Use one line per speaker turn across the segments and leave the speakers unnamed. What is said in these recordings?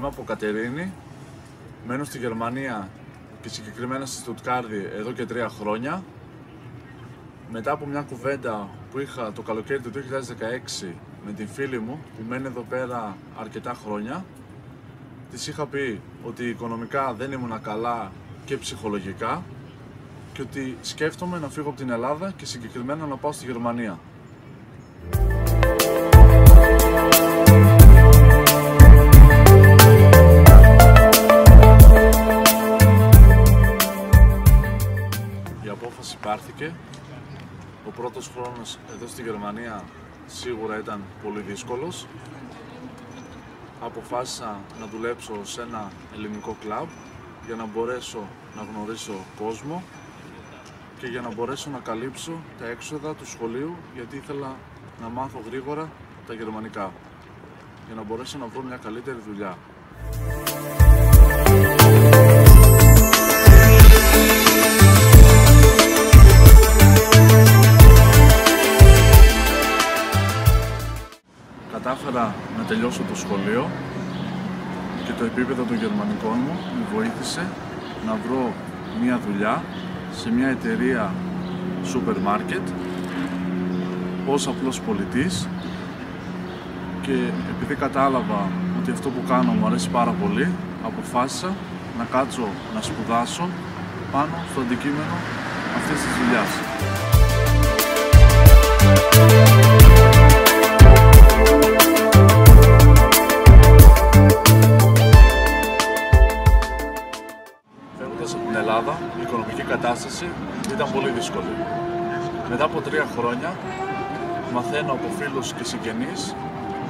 Είμαι από Κατερίνη, μένω στη Γερμανία και συγκεκριμένα στη Στουτγκάρδη εδώ και 3 χρόνια. Μετά από μια κουβέντα που είχα το καλοκαίρι του 2016 με την φίλη μου που μένει εδώ πέρα αρκετά χρόνια, της είχα πει ότι οικονομικά δεν ήμουν καλά και ψυχολογικά και ότι σκέφτομαι να φύγω από την Ελλάδα και συγκεκριμένα να πάω στη Γερμανία. Η απόφαση πάρθηκε. Ο πρώτος χρόνος εδώ στη Γερμανία σίγουρα ήταν πολύ δύσκολος. Αποφάσισα να δουλέψω σε ένα ελληνικό κλαμπ για να μπορέσω να γνωρίσω κόσμο και για να μπορέσω να καλύψω τα έξοδα του σχολείου, γιατί ήθελα να μάθω γρήγορα τα γερμανικά για να μπορέσω να βρω μια καλύτερη δουλειά. Κατάφερα να τελειώσω το σχολείο και το επίπεδο των γερμανικών μου με βοήθησε να βρω μια δουλειά σε μια εταιρεία σούπερ μάρκετ ως απλός πολιτής, και επειδή κατάλαβα ότι αυτό που κάνω μου αρέσει πάρα πολύ, αποφάσισα να κάτσω να σπουδάσω πάνω στο αντικείμενο αυτής της δουλειάς. Φεύγοντας από την Ελλάδα, η οικονομική κατάσταση ήταν πολύ δύσκολη. Μετά από 3 χρόνια μαθαίνω από φίλους και συγγενείς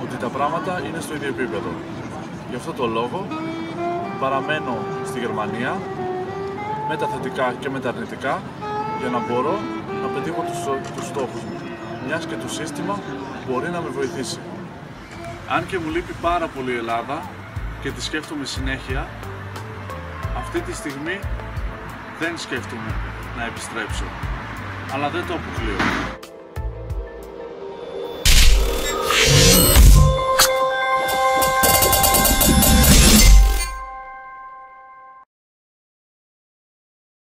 ότι τα πράγματα είναι στο ίδιο επίπεδο. Γι' αυτό το λόγο παραμένω στη Γερμανία με τα θετικά και με τα αρνητικά για να μπορώ να πετύχω τους στόχους μου, μιας και το σύστημα μπορεί να με βοηθήσει. Αν και μου λείπει πάρα πολύ η Ελλάδα και τη σκέφτομαι συνέχεια, αυτή τη στιγμή δεν σκέφτομαι να επιστρέψω, αλλά δεν το αποκλείω.